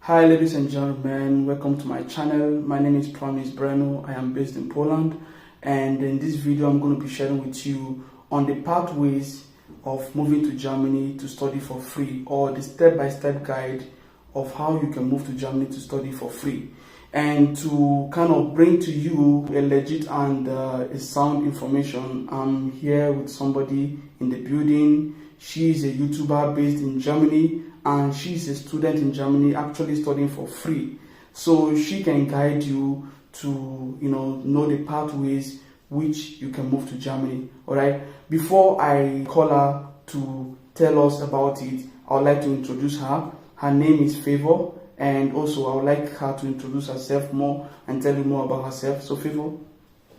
Hi ladies and gentlemen, welcome to my channel. My name is Promise Breno. I am based in Poland, and in this video I'm going to be sharing with you on the pathways of moving to Germany to study for free, or the step-by-step guide of how you can move to Germany to study for free. And to kind of bring to you a legit and a sound information, I'm here with somebody in the building. She's a YouTuber based in Germany, and she's a student in Germany actually studying for free. So she can guide you to know the pathways which you can move to Germany. All right. Before I call her to tell us about it, I would like to introduce her. Her name is Favor, and also I would like her to introduce herself more and tell you more about herself. So Favor,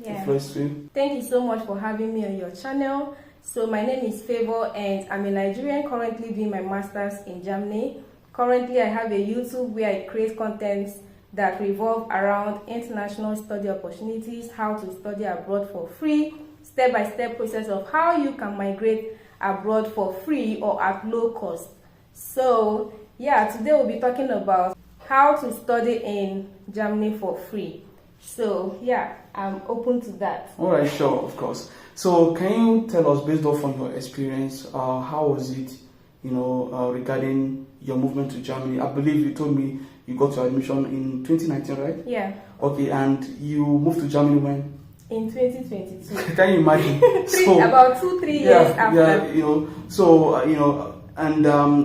the floor is to you. Thank you so much for having me on your channel. So my name is Favor, and I'm a Nigerian currently doing my master's in Germany. Currently I have a YouTube where I create contents that revolve around international study opportunities, how to study abroad for free, step-by-step process of how you can migrate abroad for free or at low cost. So yeah, today we'll be talking about how to study in Germany for free. So yeah, I'm open to that. All right, sure, of course. So can you tell us, based off on your experience, how was it, regarding your movement to Germany? I believe you told me you got your admission in 2019, right? Yeah. Okay, and you moved to Germany when? In 2022. Can you imagine? About 2-3 years after. Yeah,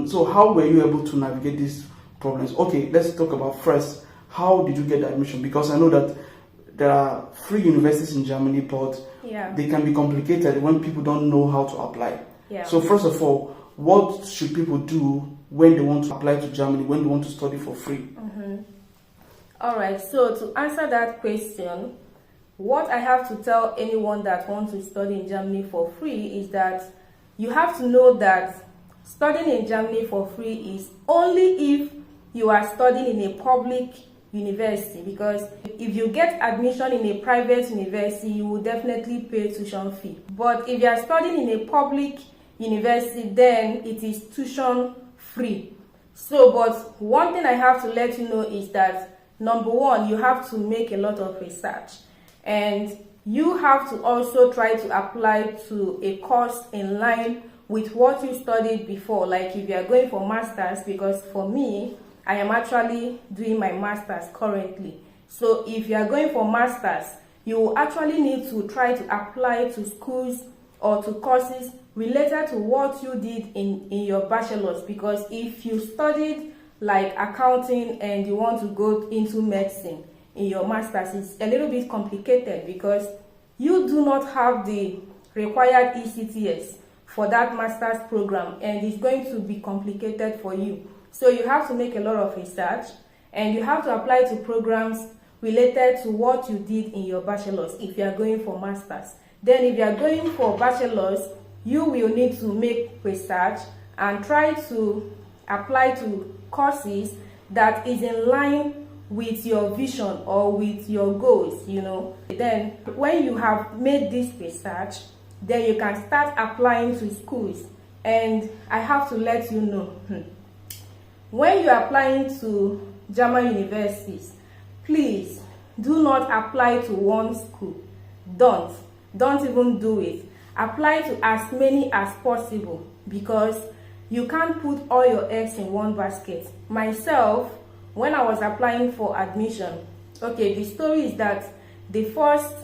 so how were you able to navigate these problems? Okay, let's talk about first, how did you get the admission? Because I know that there are free universities in Germany, but they can be complicated when people don't know how to apply. Yeah. So first of all, what should people do when they want to apply to Germany, when they want to study for free? All right, so to answer that question, what I have to tell anyone that wants to study in Germany for free is that you have to know that studying in Germany for free is only if you are studying in a public university, because if you get admission in a private university, you will definitely pay tuition fee. But if you are studying in a public university, then it is tuition free. So, but one thing I have to let you know is that, number one, you have to make a lot of research, and you have to also try to apply to a course in line with what you studied before. Like if you are going for masters, because for me, I am actually doing my master's currently. So if you are going for masters, you will actually need to try to apply to schools or to courses related to what you did in your bachelors. Because if you studied like accounting and you want to go into medicine in your master's, it's a little bit complicated because you do not have the required ECTS for that master's program, and it's going to be complicated for you. So you have to make a lot of research, and you have to apply to programs related to what you did in your bachelor's if you are going for masters. Then if you are going for bachelor's, you will need to make research and try to apply to courses that is in line with your vision or with your goals, Then when you have made this research, then you can start applying to schools. And I have to let you know, when you are applying to German universities, please do not apply to one school. Don't even do it. Apply to as many as possible, because you can't put all your eggs in one basket. Myself, when I was applying for admission, okay, the story is that the first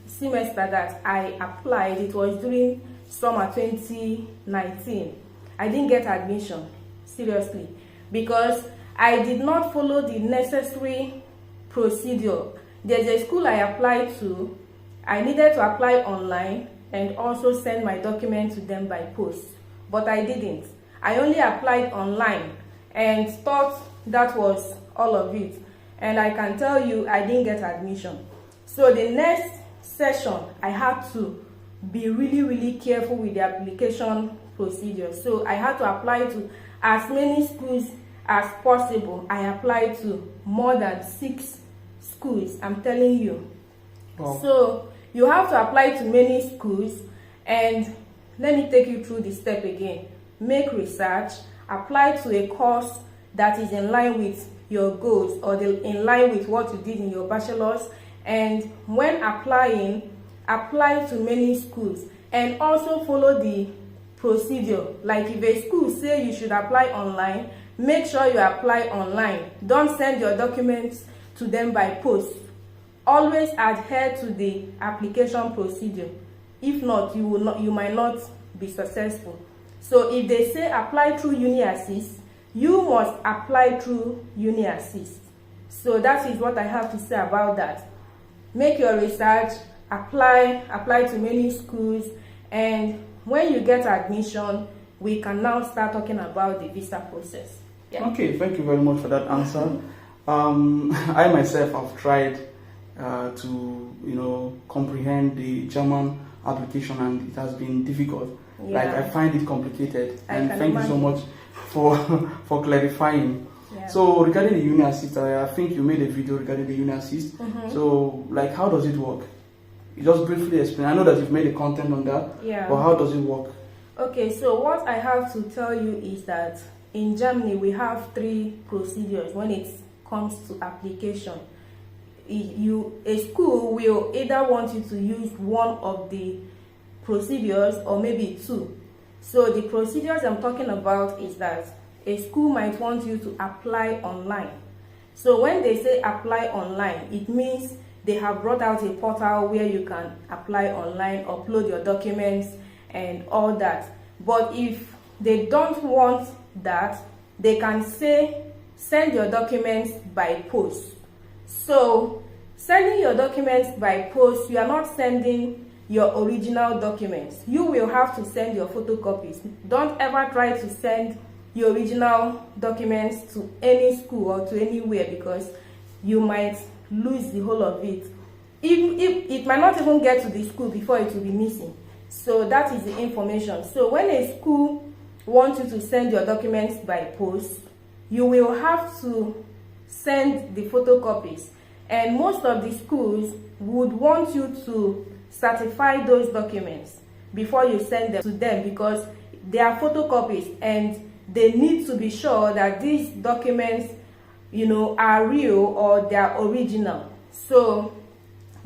semester that I applied, it was during summer 2019. I didn't get admission, seriously, because I did not follow the necessary procedure. There's a school I applied to. I needed to apply online and also send my document to them by post, but I didn't. I only applied online and thought that was all of it, and I can tell you I didn't get admission. So the next session I had to be really careful with the application procedure. So I had to apply to as many schools as possible. I applied to more than 6 schools, I'm telling you. Wow. So you have to apply to many schools, and let me take you through the step again. Make research, apply to a course that is in line with your goals or in line with what you did in your bachelor's. And when applying, apply to many schools, and also follow the procedure. Like if a school say you should apply online, make sure you apply online. Don't send your documents to them by post. Always adhere to the application procedure. If not, you might not be successful. So if they say apply through Uni Assist, you must apply through Uni Assist. So that is what I have to say about that. Make your research, apply to many schools, and when you get admission, we can now start talking about the visa process. Yeah. Okay, thank you very much for that answer. I myself have tried to comprehend the German application, and it has been difficult. Yeah. Like, I find it complicated, and thank you so imagine. much for clarifying. Yeah. So regarding the Uni Assist, I think you made a video regarding the Uni Assist. So, like, how does it work? You just briefly explain. I know that you've made a content on that, Yeah. but how does it work? Okay, so what I have to tell you is that in Germany we have 3 procedures when it comes to application. A school will either want you to use one of the procedures or maybe 2. So the procedures I'm talking about is that a school might want you to apply online. So when they say apply online, it means they have brought out a portal where you can apply online, upload your documents and all that. But if they don't want that, they can say send your documents by post. So sending your documents by post, you are not sending your original documents. You will have to send your photocopies. Don't ever try to send your original documents to any school or to anywhere, because you might lose the whole of it. If it might not even get to the school before it will be missing. So that is the information. So when a school wants you to send your documents by post, you will have to send the photocopies, and most of the schools would want you to certify those documents before you send them to them, because they are photocopies and they need to be sure that these documents are real or they are original. So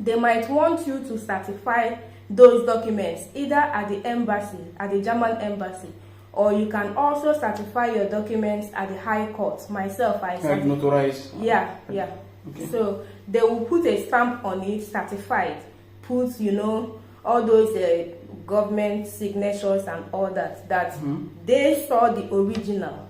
they might want you to certify those documents either at the embassy, at the German embassy, or you can also certify your documents at the High Court. Myself, I notarize. Yeah. Okay. So they will put a stamp on it, certified, put all those government signatures and all that they saw the original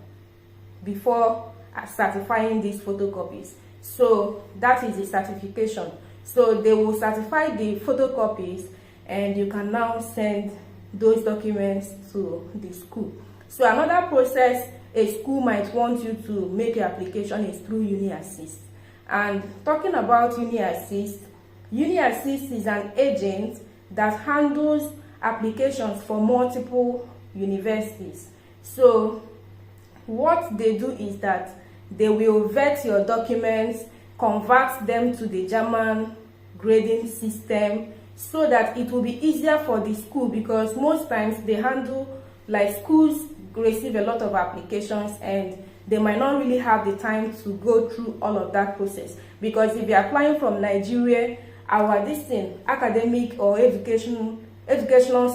before certifying these photocopies. So that is the certification. So they will certify the photocopies, and you can now send those documents to the school. So another process a school might want you to make your application is through Uni Assist. And talking about Uni Assist is an agent that handles applications for multiple universities. So what they do is that they will vet your documents, convert them to the German grading system, so that it will be easier for the school, because most times they handle, like, schools receive a lot of applications and they might not really have the time to go through all of that process. Because if you're applying from Nigeria, our academic or educational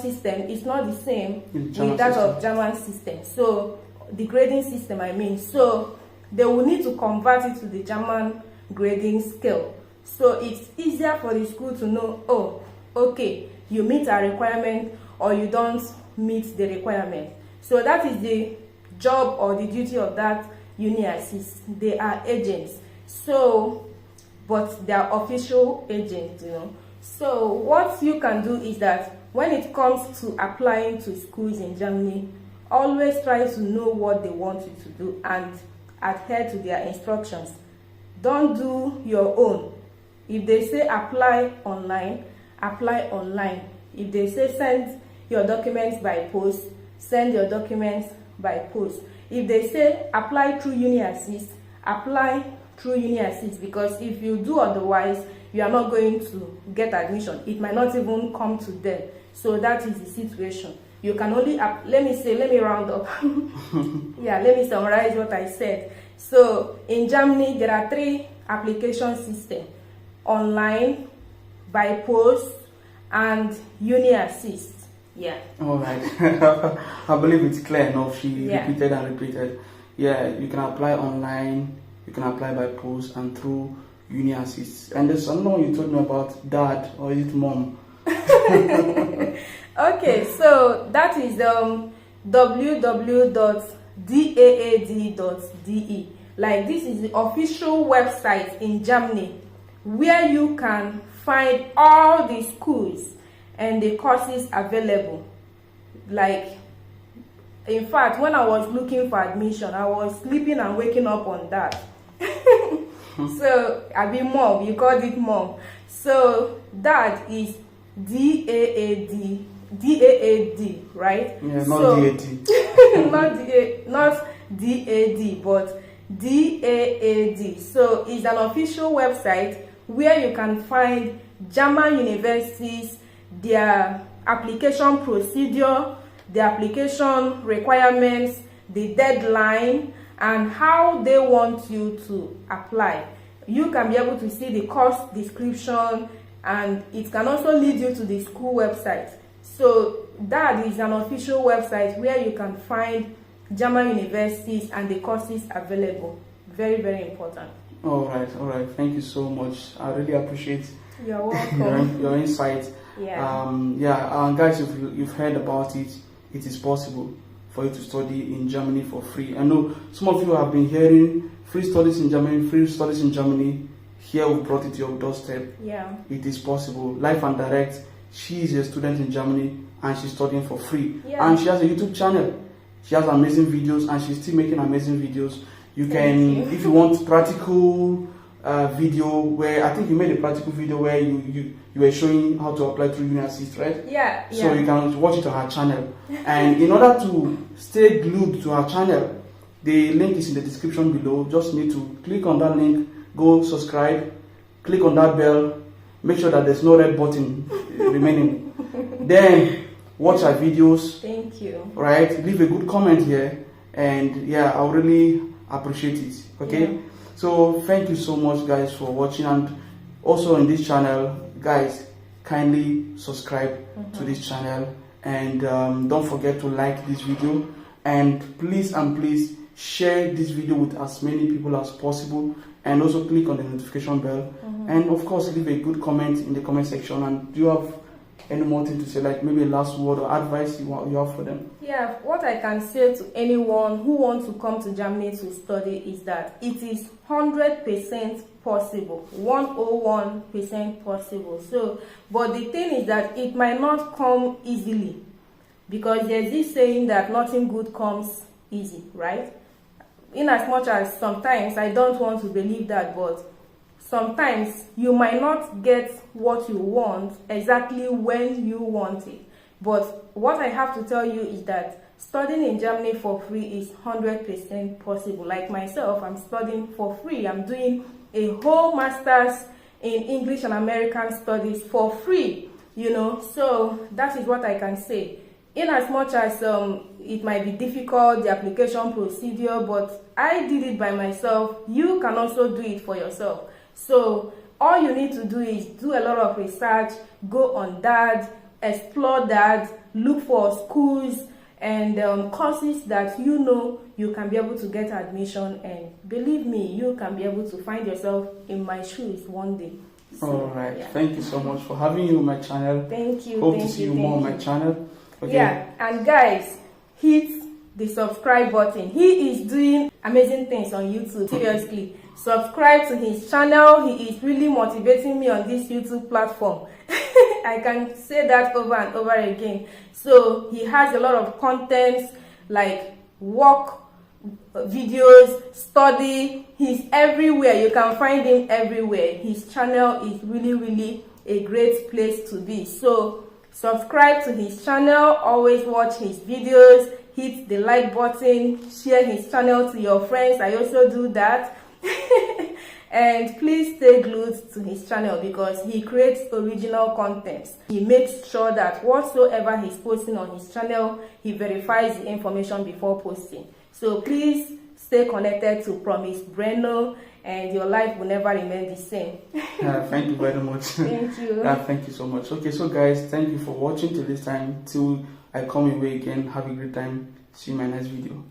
system is not the same with that of German system. So the grading system, so they will need to convert it to the German grading scale. So it's easier for the school to know, oh, okay, you meet a requirement or you don't meet the requirement. So that is the job or the duty of that Uni Assist. They are agents. So, but they are official agents, So what you can do is that when it comes to applying to schools in Germany, always try to know what they want you to do and adhere to their instructions. Don't do your own. If they say apply online, apply online. If they say send your documents by post, send your documents by post. If they say apply through Uni Assist, apply through Uni Assist, because if you do otherwise, you are not going to get admission. It might not even come to them. So that is the situation. You can only let me round up. Yeah, let me summarize what I said. So in Germany, there are 3 application systems: online, by post, and Uni Assist. Yeah. All right. I believe it's clear enough. She Yeah. repeated and repeated. Yeah, you can apply online, you can apply by post, and through Uni Assist. And there's another one you told me about, dad, or is it mom? Okay, so that is www.daad.de. Like, this is the official website in Germany where you can find all the schools and the courses available. Like, in fact, when I was looking for admission, I was sleeping and waking up on that. So I be mom, you called it mom. So that is DAAD, right? Yeah, not so, DAD. not DAD, but DAAD. So it's an official website where you can find German universities, their application procedure, the application requirements, the deadline, and how they want you to apply. You can be able to see the course description, and it can also lead you to the school website. So that is an official website where you can find German universities and the courses available. Very, very important. All right. Thank you so much. I really appreciate You're welcome. your insight. Yeah. Guys, if you've heard about it, it is possible for you to study in Germany for free. I know some of you have been hearing free studies in Germany. Here we brought it to your doorstep. Yeah. It is possible. Life and Direct, she is a student in Germany and she's studying for free. Yeah. And she has a YouTube channel. She has amazing videos and she's still making amazing videos. If you want practical video, where I think you made a practical video where you were showing how to apply through Uni Assist, right? Yeah. So you can watch it on her channel. And in order to stay glued to her channel, the link is in the description below. Just need to click on that link, go subscribe, click on that bell, make sure that there's no red button remaining. Then watch her videos. Thank you. Right? Leave a good comment here, and yeah, I really appreciate it. Okay. Yeah. So thank you so much, guys, for watching, and also in this channel, guys, kindly subscribe to this channel, and don't forget to like this video, and please share this video with as many people as possible, and also click on the notification bell, and of course leave a good comment in the comment section. And do you have any more thing to say, like maybe a last word or advice you have for them? Yeah, what I can say to anyone who wants to come to Germany to study is that it is 100% possible, 101% possible. So, but the thing is that it might not come easily, because there's this saying that nothing good comes easy, right? In as much as sometimes I don't want to believe that, but sometimes you might not get what you want exactly when you want it. But what I have to tell you is that studying in Germany for free is 100% possible. Like myself, I'm studying for free. I'm doing a whole master's in English and American studies for free, So that is what I can say. In as much as it might be difficult, the application procedure, but I did it by myself. You can also do it for yourself. So all you need to do is do a lot of research, go on daad, explore daad, look for schools and courses that you can be able to get admission, and believe me, you can be able to find yourself in my shoes one day. So, all right. Yeah. Thank you so much for having you on my channel. Thank you. Hope to see you more on my channel. Okay. Yeah, and guys, hit the subscribe button. He is doing amazing things on YouTube. Seriously, subscribe to his channel. He is really motivating me on this YouTube platform. I can say that over and over again. So he has a lot of contents like work videos, study. He's everywhere. You can find him everywhere. His channel is really a great place to be. So subscribe to his channel, always watch his videos, hit the like button, share his channel to your friends. I also do that. And please stay glued to his channel, because he creates original content. He makes sure that whatsoever he's posting on his channel, he verifies the information before posting. So please stay connected to Promise Breno, and your life will never remain the same. Thank you very much. Thank you. Thank you so much. Okay, so guys, thank you for watching till this time. Till I come your way again, have a great time. See you in my next video.